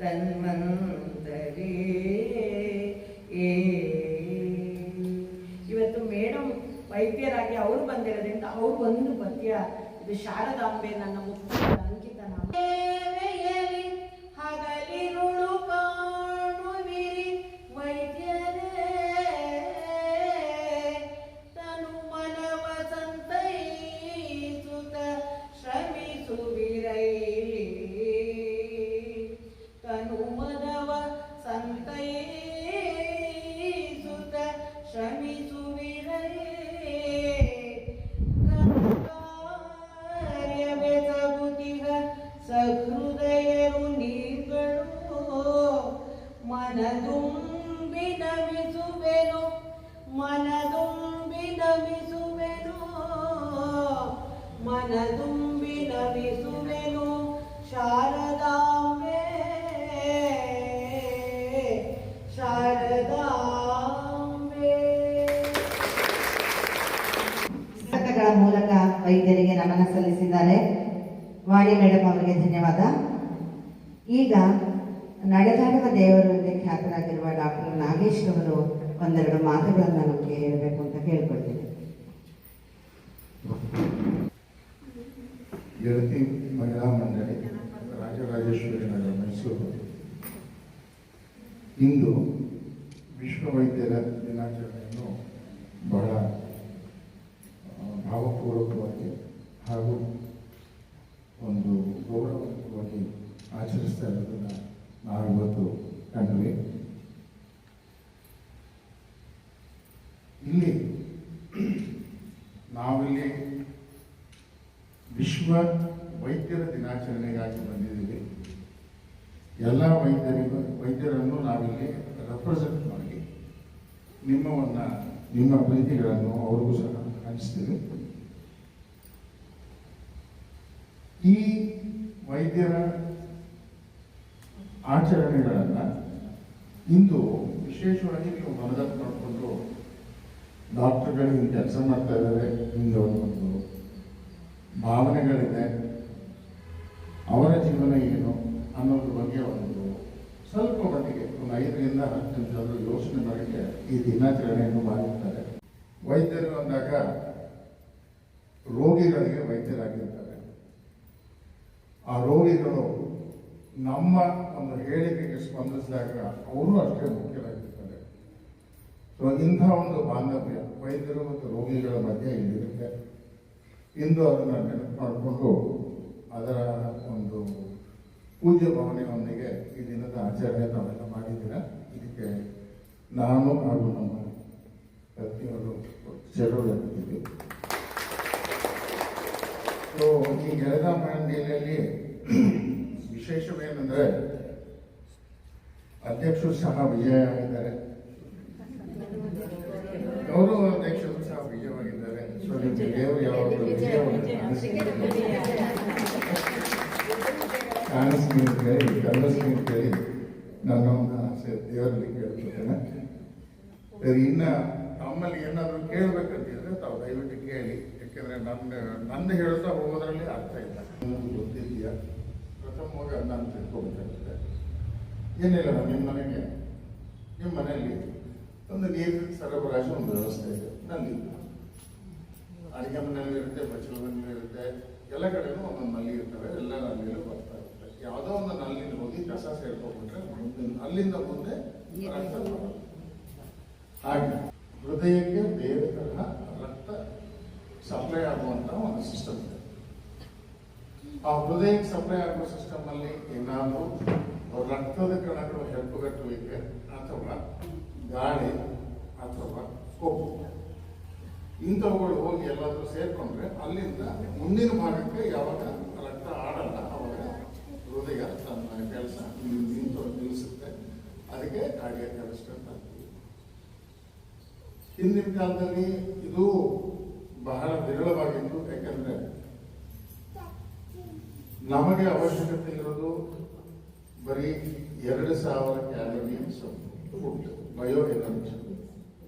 ಧನ್ವಂತರಿ. ಇವತ್ತು ಮೇಡಮ್ ವೈದ್ಯರಾಗಿ ಅವರು ಬಂದಿರೋದ್ರಿಂದ ಅವರು ಒಂದು ಪದ್ಯ, ಇದು ಶಾರದಾಂಬೆ ನನ್ನ ಮುಖ್ಯ ಅಂಕಿತ ನಾಮ. ಸೇವೆಯಲ್ಲಿ ಹಗಲಿರುಳು ಕಾಣುವಿರಿ ವೈದ್ಯರೇ, ತನು ಮನವ ಸಂತೈಸುತ್ತ ಶ್ರಮಿಸುವಿರೈ, ತನು ಮನವ ಸಂತೈಸುತ್ತ ಶ್ರಮಿಸುವಿರೈ, ಕಾರ್ಯವೆಸಗುತಿಗ ಸಹೃದಯರು ನೀಗಳು, ಮನದುಂಬಿ ನಮಿಸುವೆನು ಮನದುಂಬಿ ನಮಿಸುವೆನು ಮನದುಂಬಿ ನಮಿಸುವೆನು ಶಾರದಾಂಬೆ ಶಾರದಾಂಬೆ. ಪುಸ್ತಕಗಳ ಮೂಲಕ ವೈದ್ಯರಿಗೆ ನಮನ ಸಲ್ಲಿಸಿದ್ದಾರೆ. ವಾಣಿ ಮೇಡಮ್ ಅವರಿಗೆ ಧನ್ಯವಾದ. ಈಗ ನಡೆದಾಡುವ ದೇವರು ಎಂದೇ ಖ್ಯಾತರಾಗಿರುವ ಡಾಕ್ಟರ್ ನಾಗೇಶ್ ಅವರು ಒಂದೆರಡು ಮಾತುಗಳನ್ನು ನಮಗೆ ಹೇಳಬೇಕು ಅಂತ ಕೇಳ್ಕೊಳ್ತೀನಿ. ಗೆಳತಿ ಮಹಿಳಾ ಮಂಡಳಿ, ರಾಜರಾಜೇಶ್ವರಿ ನಗರ, ಮೈಸೂರು. ಇಂದು ವಿಶ್ವ ವೈದ್ಯರ ದಿನಾಚರಣೆಯನ್ನು ಬಹಳ ಭಾವಪೂರ್ವಕವಾಗಿ ಹಾಗೂ ಒಂದು ಗೌರವವಾಗಿ ಆಚರಿಸ್ತಾ ಇರೋದನ್ನು ನಾವಿವತ್ತು ಕಂಡ್ವಿ. ಇಲ್ಲಿ ನಾವಿಲ್ಲಿ ವಿಶ್ವ ವೈದ್ಯರ ದಿನಾಚರಣೆಗಾಗಿ ಬಂದಿದ್ದೀವಿ. ಎಲ್ಲ ವೈದ್ಯರನ್ನು ನಾವಿಲ್ಲಿ ರೆಪ್ರೆಸೆಂಟ್ ಮಾಡಿ ನಿಮ್ಮ ಪ್ರೀತಿಗಳನ್ನು ಅವ್ರಿಗೂ ಸಹ ಹಂಚ್ತೀವಿ. ಈ ವೈದ್ಯರ ಆಚರಣೆಗಳನ್ನು ಇಂದು ವಿಶೇಷವಾಗಿ ನೀವು ಮನದಟ್ಟು ಮಾಡಿಕೊಂಡು ಡಾಕ್ಟರ್ಗಳು ಹಿಂಗೆ ಕೆಲಸ ಮಾಡ್ತಾ ಇದ್ದಾರೆ, ಹಿಂಗೆ ಒಂದು ಭಾವನೆಗಳಿದೆ, ಅವರ ಜೀವನ ಏನು ಅನ್ನೋದ್ರ ಬಗ್ಗೆ ಒಂದು ಸ್ವಲ್ಪ ಮಟ್ಟಿಗೆ ಒಂದು 5 ರಿಂದ 10 ನಿಮಿಷ ಯೋಚನೆ ಮಾಡಲಿಕ್ಕೆ ಈ ದಿನಾಚರಣೆಯನ್ನು ಮಾಡಿರ್ತಾರೆ. ವೈದ್ಯರು ಅಂದಾಗ ರೋಗಿಗಳಿಗೆ ವೈದ್ಯರಾಗಿರ್ತಾರೆ. ಆ ರೋಗಿಗಳು ನಮ್ಮ ಒಂದು ಹೇಳಿಕೆಗೆ ಸ್ಪಂದಿಸಿದಾಗ ಅವರು ಅಷ್ಟೇ ಮುಖ್ಯರಾಗಿರ್ತಾರೆ. ಸೊ ಇಂಥ ಒಂದು ಬಾಂಧವ್ಯ ವೈದ್ಯರು ಮತ್ತು ರೋಗಿಗಳ ಮಧ್ಯೆ ಇಲ್ಲಿರುತ್ತೆ. ಇಂದು ಅದನ್ನು ನೆನಪು ಮಾಡಿಕೊಂಡು ಅದರ ಒಂದು ಪೂಜ್ಯ ಭಾವನೆಯೊಂದಿಗೆ ಈ ದಿನದ ಆಚರಣೆ ನಾವೆಲ್ಲ ಮಾಡಿದ್ದೀರಾ. ಇದಕ್ಕೆ ನಾನು ಹಾಗೂ ನಮ್ಮ ಪತ್ನಿಯವರು ಸೇರೋದಿದ್ದೀವಿ. ಸೊ ಈ ಗೆಳೆದ ಮಂಡಳಿಯಲ್ಲಿ ವಿಶೇಷವೇನೆಂದರೆ ಅಧ್ಯಕ್ಷರು ಸಹ ವಿಜಯ ಆಗಿದ್ದಾರೆ, ಗೌರವ ಅಧ್ಯಕ್ಷರು ಸಹ ವಿಜಯವಾಗಿದ್ದಾರೆ. ಸೊ ನಿಮಗೆ ದೇವರು ಯಾವಾಗಲೂ ವಿಜಯವನ್ನು ಕಾಣಿಸ್ತೀನಿ ಅಂತ ಹೇಳಿ ಕನಸ್ತೀನಿ ಅಂತ ಹೇಳಿ ನನ್ನ ಒಂದು ಆಸೆ ದೇವರಲ್ಲಿ ಕೇಳ್ಕೊತೇನೆ. ಇನ್ನು ನಮ್ಮಲ್ಲಿ ಏನಾದರೂ ಕೇಳಬೇಕಂತಿದ್ರೆ ತಾವು ದಯವಿಟ್ಟು ಕೇಳಿ. ಯಾಕೆಂದರೆ ನಂದು ಹೇಳ್ತಾ ಹೋಗೋದ್ರಲ್ಲಿ ಅರ್ಥ ಇಲ್ಲ. ಗೊತ್ತಿದೆಯಾ, ಪ್ರಥಮವಾಗಿ ನಾನು ತಿಳ್ಕೊಬೇಕಾಗುತ್ತೆ. ಏನಿಲ್ಲ, ನಿಮ್ಮ ಮನೆಯಲ್ಲಿ ಒಂದು ನೀರಿನ ಸರಬರಾಜು ಒಂದು ವ್ಯವಸ್ಥೆ ಇದೆ. ನಲ್ಲಿ ಅಡುಗೆ ಮನೆಯಲ್ಲಿ ಇರುತ್ತೆ, ಬಚ್ಚಲ ಮನೆಯಲ್ಲಿ ಇರುತ್ತೆ, ಎಲ್ಲ ಕಡೆನೂ ಒಂದೊಂದು ನಲ್ಲಿ ಇರ್ತವೆ. ಎಲ್ಲ ನಲ್ಲಿಗಳು ಬರ್ತಾ ಇರುತ್ತೆ. ಯಾವುದೋ ಒಂದು ನಲ್ಲಿ ಹೋಗಿ ಕಸ ಸೇರ್ಕೊಂಡ್ಬಿಟ್ರೆ ಅಲ್ಲಿಂದ ಮುಂದೆ ರಕ್ತ ಬರೋದು. ಹಾಗೆ ಹೃದಯಕ್ಕೆ ಬೇರೆ ತರಹ ರಕ್ತ ಸಪ್ಲೈ ಆಗುವಂತ ಒಂದು ಸಿಸ್ಟಮ್ ಇದೆ. ಆ ಹೃದಯಕ್ಕೆ ಸಪ್ಲೈ ಆಗುವ ಸಿಸ್ಟಮ್ ಅಲ್ಲಿ ಏನಾದರೂ ರಕ್ತದ ಕಣಗಳು ಹೆಪ್ಪುಗಟ್ಟುವಿಕೆ ಅಥವಾ ಗಾಳಿ ಅಥವಾ ಕೊಬ್ಬು ಇಂಥವುಗಳು ಹೋಗಿ ಎಲ್ಲಾದರೂ ಸೇರ್ಕೊಂಡ್ರೆ ಅಲ್ಲಿಂದ ಮುಂದಿನ ಭಾಗಕ್ಕೆ ಯಾವಾಗ ರಕ್ತ ಆಡಲ್ಲ ಅವಾಗ ಹೃದಯ ತನ್ನ ಕೆಲಸ ನಿಲ್ಲಿಸುತ್ತೆ. ಅದಕ್ಕೆ ಕಾರ್ಡಿಯಾಕ್ ಅರೆಸ್ಟ್ ಅಂತ ಅಂತೀವಿ. ಹಿಂದಿನ ಕಾಲದಲ್ಲಿ ಇದು ಬಹಳ ವಿರಳವಾಗಿತ್ತು. ಯಾಕಂದ್ರೆ ನಮಗೆ ಅವಶ್ಯಕತೆ ಇರೋದು ಬರೀ 2000 ಕ್ಯಾಲೋರಿಯನ್ಸ್ ಫುಡ್, ಬಯೋ ಎನರ್ಜಿ.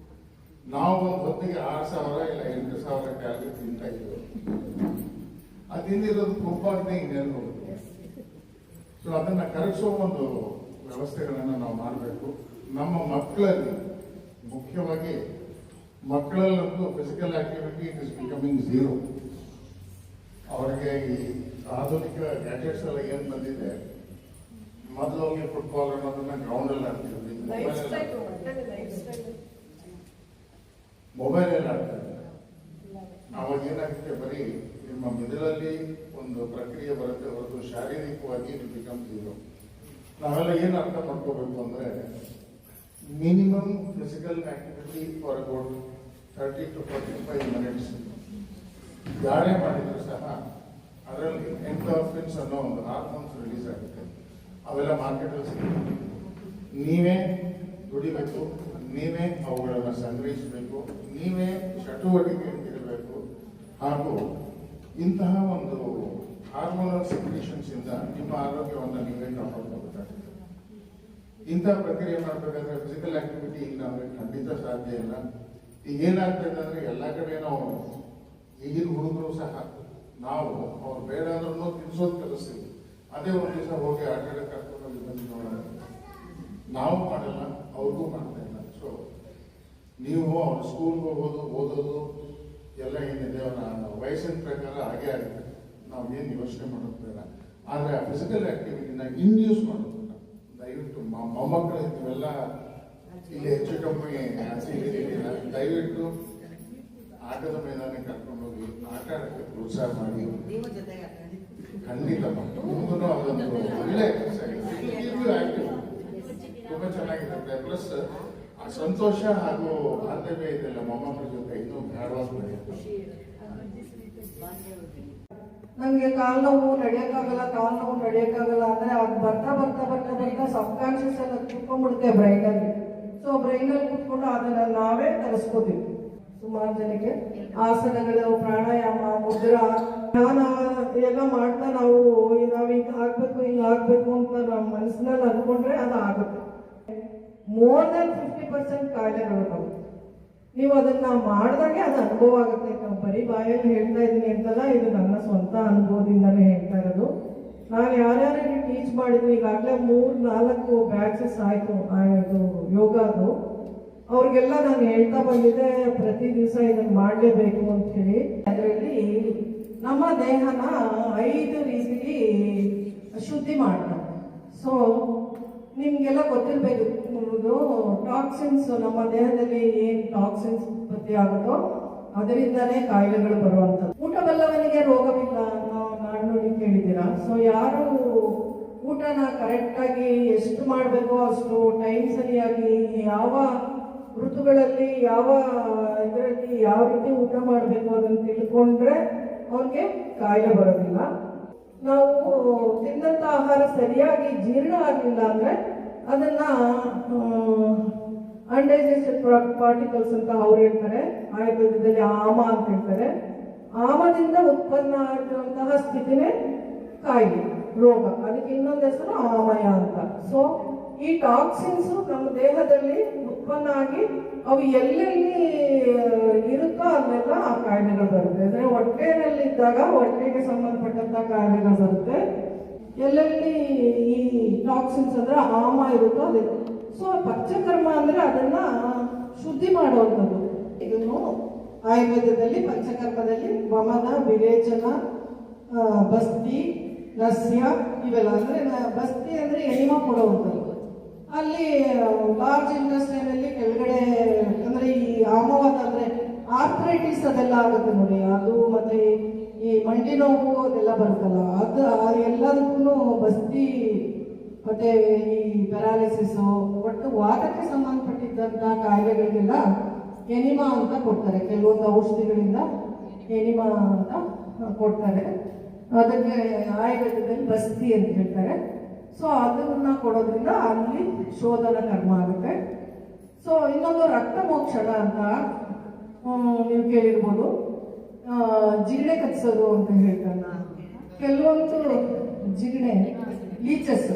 ನಾವು ಒಂದು ಹೊತ್ತಿಗೆ 6000 ಇಲ್ಲ 8000 ಕ್ಯಾಲೋರಿ ತಿಂತಾ ಇದ್ದೀವಿ. ಅದು ತಿಂದಿರೋದು ಕೊಬ್ಬಾಗದೆ ಇನ್ನೆಲ್ಲ ಹೋಗುತ್ತೆ. ಸೊ ಅದನ್ನ ಕರಗಿಸೋ ಒಂದು ವ್ಯವಸ್ಥೆಗಳನ್ನು ನಾವು ಮಾಡಬೇಕು. ನಮ್ಮ ಮಕ್ಕಳಲ್ಲಿ ಮುಖ್ಯವಾಗಿ ಮಕ್ಕಳಲ್ಲಂತೂ physical activity it is becoming zero. ಅವರಿಗೆ ಈ ಆಧುನಿಕ ಗ್ಯಾಜೆಟ್ಸ್ ಎಲ್ಲ ಏನು ಬಂದಿದೆ, ಮೊದಲು ಹೋಗಿ ಫುಟ್ಬಾಲ್ ಅನ್ನೋದನ್ನ ಗ್ರೌಂಡಲ್ಲಿ ಆಡ್ತಿದ್ವಿ, ಮೊಬೈಲಲ್ಲಿ ಆಡ್ತಾರೆ. ಅವಾಗ ಏನಾಗುತ್ತೆ, ಬರೀ ನಿಮ್ಮ ಮಿದುಳಲ್ಲಿ ಒಂದು ಪ್ರಕ್ರಿಯೆ ಬರುತ್ತೆ ಹೊರತು ಶಾರೀರಿಕವಾಗಿ ಇಟ್ ಬಿಕಮ್ ಝೀರೋ. ನಾವೆಲ್ಲ ಏನು ಅರ್ಥ ಮಾಡ್ಕೋಬೇಕು ಅಂದ್ರೆ, minimum physical activity for about 30 to 45 minutes ಯಾರೇ ಮಾಡಿದ್ರು ಸಹ ಅದರಲ್ಲಿ ಎಂಡೋರ್ಫಿನ್ಸ್ ಅನ್ನೋ ಒಂದು ಹಾರ್ಮೋನ್ಸ್ ರಿಲೀಸ್ ಆಗುತ್ತೆ. ಅವೆಲ್ಲ ಮಾರ್ಕೆಟಲ್ಲಿ ಸಿಗುತ್ತೆ. ನೀವೇ ದುಡಿಬೇಕು, ನೀವೇ ಅವುಗಳನ್ನು ಸಂಗ್ರಹಿಸಬೇಕು, ನೀವೇ ಚಟುವಟಿಕೆ ಇರಬೇಕು. ಹಾಗೂ ಇಂತಹ ಒಂದು ಹಾರ್ಮೋನಲ್ ಸೆಕ್ರೇಷನ್ಸ್ ಇಂದ ನಿಮ್ಮ ಆರೋಗ್ಯವನ್ನು ನೀವೇ ಕಾಪಾಡ್ಕೋಬೇಕಾಗುತ್ತೆ. ಇಂತಹ ಪ್ರಕ್ರಿಯೆ ಮಾಡಬೇಕಾದ್ರೆ ಫಿಸಿಕಲ್ ಆಕ್ಟಿವಿಟಿ ಇಲ್ಲ ಅಂದ್ರೆ ಖಂಡಿತ ಸಾಧ್ಯ ಇಲ್ಲ. ಈಗ ಏನಾಗ್ತದೆ ಅಂದ್ರೆ ಎಲ್ಲ ಕಡೆ ನಾವು ಈಗಿನ ಹುಡುಗರು ಸಹ ನಾವು ಅವ್ರು ಬೇಡ ಅಂದ್ರೂ ತಿನ್ಸೋದು ಕಲಿಸ್ತೀವಿ. ಅದೇ ಒಂದು ದಿವಸ ಹೋಗಿ ಆಟ ಕರ್ಕೊಂಡು ಬಂದು ನೋಡೋಣ, ನಾವು ಮಾಡಲ್ಲ, ಅವ್ರಿಗೂ ಮಾಡ್ತಾ ಇಲ್ಲ. ಸೊ ನೀವು ಅವ್ರ ಸ್ಕೂಲ್ಗೆ ಹೋಗೋದು ಓದೋದು ಎಲ್ಲ ಏನಿದೆ ಅವರ ವಯಸ್ಸಿನ ಪ್ರಕಾರ ಹಾಗೆ ಆಗುತ್ತೆ. ನಾವು ಏನು ಯೋಚನೆ ಮಾಡೋದು ಬೇಡ. ಆದರೆ ಆ ಫಿಸಿಕಲ್ ಆಕ್ಟಿವಿಟಿನ ಇಂಡ್ಯೂಸ್ ಮಾಡೋದು ದಯವಿಟ್ಟು ಮೊಮ್ಮಕ್ಕಳು ಇವೆಲ್ಲ ಇಲ್ಲಿ ಹೆಚ್ಚು ಕಮ್ಮಿ ದಯವಿಟ್ಟು ಆಟದ ಮೈದಾನಕ್ಕೆ ಕರ್ಕೊಂಡು ಹೋಗಿ ಆಟ ಆಡಕ್ಕೆ ಪ್ರೋತ್ಸಾಹ ಮಾಡಿ. ಖಂಡಿತ ನಿಮಗೂ ಅದೊಂದು ಒಳ್ಳೆ ಆಕ್ಟಿವ್ ತುಂಬಾ ಚೆನ್ನಾಗಿರುತ್ತೆ. ಪ್ಲಸ್ ಆ ಸಂತೋಷ ಹಾಗೂ ಬಾಂಧವ್ಯ ಇದೆಲ್ಲ ಮೊಮ್ಮಕ್ಕಳ ಜೊತೆ ಇನ್ನೂ ಗಾಢವಾಗಿ ಬೆಳೆಯುತ್ತೆ. ನನಗೆ ಕಾಲು ನೋವು ನಡೆಯೋಕ್ಕಾಗಲ್ಲ ಅಂದ್ರೆ ಅದು ಬರ್ತಾ ಸಬ್ ಕಾನ್ಶಿಯಸ್ ಎಲ್ಲ ಕುತ್ಕೊಂಡ್ಬಿಡುತ್ತೆ ಬ್ರೈನಲ್ಲಿ. ಸೊ ಬ್ರೈನಲ್ಲಿ ಕುತ್ಕೊಂಡು ಅದನ್ನ ನಾವೇ ಕಲಿಸ್ಕೋತೀವಿ. ಸುಮಾರು ಜನಕ್ಕೆ ಆಸನಗಳು, ಪ್ರಾಣಾಯಾಮ, ಮುದ್ರಾ, ಧ್ಯಾನ ಎಲ್ಲ ಮಾಡ್ತಾ ನಾವು ಹಿಂಗೆ ಆಗ್ಬೇಕು ಅಂತ ನಾವು ಮನಸ್ಸಿನಲ್ಲಿ ಅಂದ್ಕೊಂಡ್ರೆ ಅದು ಆಗುತ್ತೆ. ಮೋರ್ ದನ್ 50% ಕಾಯಿಲೆಗಳು ನಾವು ನೀವು ಅದನ್ನ ಮಾಡಿದಾಗೆ ಅದು ಅನುಭವ ಆಗುತ್ತೆ. ನಾವು ಬರೀ ಬಾಯಲ್ಲಿ ಹೇಳ್ತಾ ಇದ್ದೀನಿ ಅಂತಲ್ಲ, ಇದು ನನ್ನ ಸ್ವಂತ ಅನುಭವದಿಂದಲೇ ಹೇಳ್ತಾ ಇರೋದು. ನಾನು ಯಾರ್ಯಾರಿಗೆ ಟೀಚ್ ಮಾಡಿದ್ವಿ, ಈಗಾಗಲೇ 3-4 ಬ್ಯಾಚಸ್ ಆಯಿತು ಇದು ಯೋಗದು. ಅವ್ರಿಗೆಲ್ಲ ನಾನು ಹೇಳ್ತಾ ಬಂದಿದ್ದೆ, ಪ್ರತಿ ದಿವಸ ಇದನ್ನು ಮಾಡಲೇಬೇಕು ಅಂತ ಹೇಳಿ. ಅದರಲ್ಲಿ ನಮ್ಮ ದೇಹನ 5 ರೀತಿಲಿ ಶುದ್ಧಿ ಮಾಡ್ತಾರೆ. ಸೊ ನಿಮಗೆಲ್ಲ ಗೊತ್ತಿರಬೇಕು, ಟಾಕ್ಸಿನ್ಸ್ ನಮ್ಮ ದೇಹದಲ್ಲಿ ಏನು ಟಾಕ್ಸಿನ್ಸ್ ಉತ್ಪತ್ತಿ ಆಗುತ್ತೋ ಅದರಿಂದನೇ ಕಾಯಿಲೆಗಳು ಬರುವಂಥದ್ದು. ಊಟ ಬಲ್ಲವನಿಗೆ ರೋಗವಿಲ್ಲ ಅನ್ನೋ ನಾಣ್ಣುಡಿ ಕೇಳಿದ್ದೀರಾ? ಸೊ ಯಾರು ಊಟನ ಕರೆಕ್ಟಾಗಿ ಎಷ್ಟು ಮಾಡಬೇಕೋ ಅಷ್ಟು ಟೈಮ್ ಸರಿಯಾಗಿ, ಯಾವ ಋತುಗಳಲ್ಲಿ ಯಾವ ಇದರಲ್ಲಿ ಯಾವ ರೀತಿ ಊಟ ಮಾಡಬೇಕು ಅದನ್ನು ತಿಳ್ಕೊಂಡ್ರೆ ಅವ್ರಿಗೆ ಕಾಯಿಲೆ ಬರೋದಿಲ್ಲ. ನಾವು ತಿಂದಂಥ ಆಹಾರ ಸರಿಯಾಗಿ ಜೀರ್ಣ ಆಗಲಿಲ್ಲ ಅಂದರೆ ಅದನ್ನ ಅನ್ಡೈಜೆಸ್ಟೆಡ್ ಪಾರ್ಟಿಕಲ್ಸ್ ಅಂತ ಅವ್ರು ಹೇಳ್ತಾರೆ. ಆಯುರ್ವೇದದಲ್ಲಿ ಆಮ ಅಂತ ಹೇಳ್ತಾರೆ. ಆಮದಿಂದ ಉತ್ಪನ್ನ ಆಗಿರುವಂತಹ ಸ್ಥಿತಿನೇ ಕಾಯಿಲೆ, ರೋಗ. ಅದಕ್ಕೆ ಇನ್ನೊಂದು ಹೆಸರು ಆಮಯ ಅಂತ. ಸೊ ಈ ಟಾಕ್ಸಿನ್ಸ್ ನಮ್ಮ ದೇಹದಲ್ಲಿ ಉತ್ಪನ್ನ ಆಗಿ ಅವು ಎಲ್ಲೆಲ್ಲಿ ಇರುತ್ತೋ ಅಲ್ಲೆಲ್ಲ ಆ ಕಾಯಿಲೆಗಳು ಬರುತ್ತೆ. ಅಂದ್ರೆ ಹೊಟ್ಟೆನಲ್ಲಿ ಇದ್ದಾಗ ಹೊಟ್ಟೆಗೆ ಸಂಬಂಧಪಟ್ಟಂತ ಕಾಯಿಲೆಗಳು ಬರುತ್ತೆ. ಎಲ್ಲೆಲ್ಲಿ ಈ ಟಾಕ್ಸಿನ್ಸ್ ಅಂದ್ರೆ ಆಮ ಇರುತ್ತೋ ಅದೇ. ಸೊ ಪಂಚಕರ್ಮ ಅಂದ್ರೆ ಅದನ್ನ ಶುದ್ಧಿ ಮಾಡುವಂಥದ್ದು. ಇದನ್ನು ಆಯುರ್ವೇದದಲ್ಲಿ ಪಂಚಕರ್ಮದಲ್ಲಿ ವಮನ, ವಿರೇಚನ, ಬಸ್ತಿ, ನಸ್ಯ ಇವೆಲ್ಲ. ಅಂದ್ರೆ ಬಸ್ತಿ ಅಂದ್ರೆ ಎಣಿಮ ಕೊಡುವಂಥದ್ದು. ಅಲ್ಲಿ ಲಾರ್ಜ್ ಇಂಟೆಸ್ಟೈನಲ್ಲಿ ಕೆಳಗಡೆ ಅಂದ್ರೆ ಈ ಆಮವಾತ ಅಂದ್ರೆ ಆರ್ಥ್ರೈಟಿಸ್ ಅದೆಲ್ಲ ಆಗುತ್ತೆ ನೋಡಿ, ಅದು ಮತ್ತೆ ಈ ಮಂಡಿ ನೋವು ಅದೆಲ್ಲ ಬರುತ್ತಲ್ಲ, ಅದು ಎಲ್ಲದಕ್ಕೂ ಬಸ್ತಿ ಮತ್ತೆ ಈ ಪ್ಯಾರಾಲಿಸಿಸ್, ಒಟ್ಟು ವಾತಕ್ಕೆ ಸಂಬಂಧಪಟ್ಟಿದ್ದಂತಹ ಕಾಯಿಲೆಗಳಿಗೆಲ್ಲ ಎನಿಮಾ ಅಂತ ಕೊಡ್ತಾರೆ, ಕೆಲವೊಂದು ಔಷಧಿಗಳಿಂದ ಎನಿಮಾ ಅಂತ ಕೊಡ್ತಾರೆ. ಅದಕ್ಕೆ ಆಯುರ್ವೇದದಲ್ಲಿ ಬಸ್ತಿ ಅಂತ ಹೇಳ್ತಾರೆ. ಸೊ ಅದನ್ನ ಕೊಡೋದ್ರಿಂದ ಅಲ್ಲಿ ಶೋಧನ ಕರ್ಮ ಆಗುತ್ತೆ. ಸೊ ಇನ್ನೊಂದು ರಕ್ತ ಮೋಕ್ಷಣ ಅಂತ ನೀವು ಕೇಳಿರ್ಬೋದು. ಜಿಗಣೆ ಕಚ್ಸೋದು ಅಂತ ಹೇಳ್ತಾರೆ. ಕೆಲವೊಂದು ಜಿಗಣೆ ಲೀಚಸ್.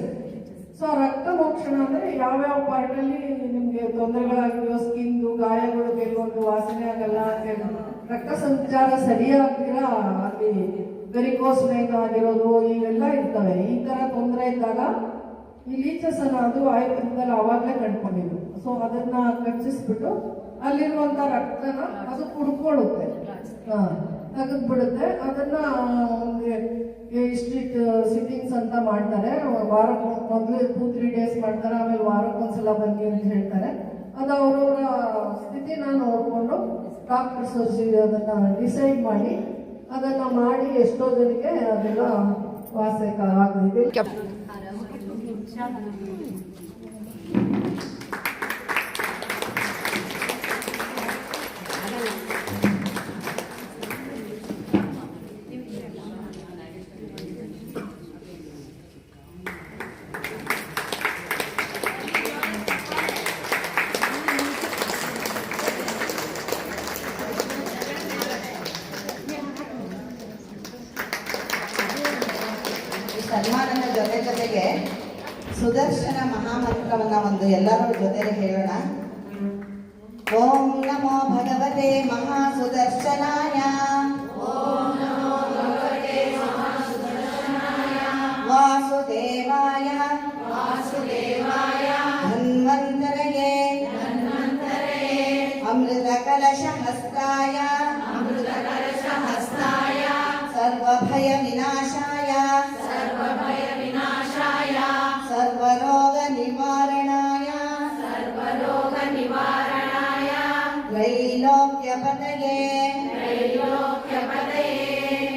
ಸೊ ರಕ್ತ ಮೋಕ್ಷಣ ಅಂದ್ರೆ ಯಾವ್ಯಾವ ಪಾರ್ಟಲ್ಲಿ ನಿಮ್ಗೆ ತೊಂದರೆಗಳಾಗಿದೆಯೋ, ಸ್ಕಿನ್ದು ಗಾಯಗಳು, ಕೆಲವೊಂದು ವಾಸನೆ ಆಗಲ್ಲ, ರಕ್ತ ಸಂಚಾರ ಸರಿಯಾಗ್ತೀರ, ಅಲ್ಲಿ ವೆರಿಕೋಸ್ ವೇನ್ ಆಗಿರೋದು ಇವೆಲ್ಲ ಇರ್ತವೆ. ಈ ತರ ತೊಂದರೆ ಇದ್ದಾಗ ಈ ಲೀಚಸ್ ಅನ್ನೋದು ಆಯುರ್ವೇದದಲ್ಲಿ ಅವಾಗಲೇ ಕಂಡುಕೊಂಡಿದ್ದು. ಸೊ ಅದನ್ನ ಕಚ್ಚಿಸ್ಬಿಟ್ಟು ಅಲ್ಲಿರುವಂತ ರಕ್ತನ ಅದು ಕುಡ್ಕೊಳ್ಳುತ್ತೆ, ತೆಗೆದ್ಬಿಡುತ್ತೆ. ಅದನ್ನ ಇಷ್ಟಿಟ್ ಸಿಟ್ಟಿಂಗ್ಸ್ ಅಂತ ಮಾಡ್ತಾರೆ. ವಾರಕ್ಕೆ ಮೊದಲು 2-3 ಡೇಸ್ ಮಾಡ್ತಾರೆ, ಆಮೇಲೆ ವಾರಕ್ಕೊಂದ್ಸಲ ಬನ್ನಿ ಅಂತ ಹೇಳ್ತಾರೆ. ಅದು ಅವರವರ ಸ್ಥಿತಿನ ನೋಡಿಕೊಂಡು ಡಾಕ್ಟರ್ಸ್ ಅದನ್ನ ಡಿಸೈಡ್ ಮಾಡಿ ಅದನ್ನ ಮಾಡಿ ಎಷ್ಟೋ ಜನಕ್ಕೆ ಅದೆಲ್ಲ ವಾಸ ಆಗಿದೆ. ಸನ್ಮಾನದ ಜೊತೆಗೆ ಸುದರ್ಶನ ಮಹಾಮಂತ್ರವನ್ನ ಒಂದು ಎಲ್ಲರೂ ಜೊತೆಗೆ ಹೇಳೋಣ. ಓಂ ನಮೋ ಭಗವತೆ ಮಹಾಸುದರ್ಶನಾಯ. ವಾಸುದೇವಾಯ ಧನ್ವಂತರಯೇ ಅಮೃತ ಕಲಶ ಹಸ್ತಾಯ ಸರ್ವಭಯ ವಿನಾಶಾಯ ಸರ್ವರೋಗ ನಿವಾರಣಾಯ ತ್ರೈಲೋಕ್ಯಪತಯೇ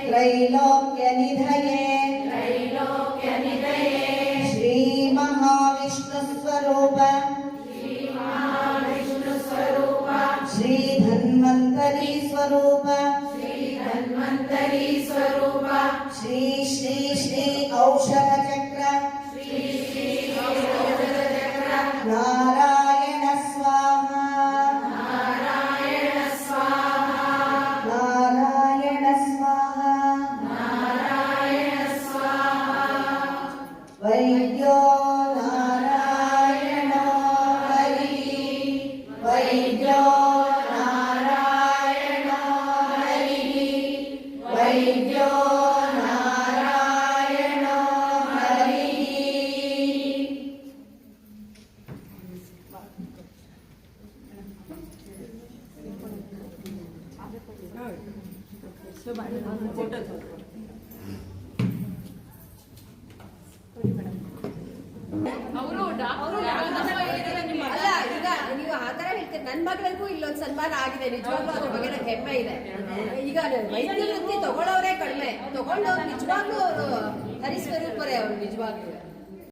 ತ್ರೈಲೋಕ್ಯ ನಿಧಯೇ ಶ್ರೀ ಮಹಾವಿಷ್ಣು ಸ್ವರೂಪ ಶ್ರೀ ಧನ್ವಂತರಿ ಸ್ವರೂಪ ಶ್ರೀ ಶ್ರೀ ಶ್ರೀ ಔಷಧ ಚಕ್ರ ನಾರಾಯಣ ಸ್ವಾಹ ನಾರಾಯಣ ಸ್ವಾಹ ವೈದ್ಯೋ ನಾರಾಯಣೋ ಹರಿ ವೈದ್ಯೋ ನಾರಾಯಣೋ ಹರಿ ವೈದ್ಯೋ ನಾರಾಯಣೋ ಹರಿ. ಅಲ್ಲ, ಈಗ ನೀವು ಆ ತರ ಹೇಳ್ತೀರಿ. ನನ್ನ ಮಗಳಿಗೂ ಇಲ್ಲೊಂದು ಸನ್ಮಾನ ಆಗಿದೆ, ನಿಜವಾಗ್ಲೂ ಅದ್ರ ಬಗ್ಗೆ ನಂಗೆ ಹೆಮ್ಮೆ ಇದೆ. ಈಗ ವೈದ್ಯ ವೃತ್ತಿ ತಗೊಳ್ಳೋರೇ ಕಡಿಮೆ, ತಗೊಂಡವ್ರು ನಿಜವಾಗ್ಲೂ ಅವರು ಹರಿಸ್ವರೂಪರೇ ಅವರು ನಿಜವಾಗ್ಲೂ.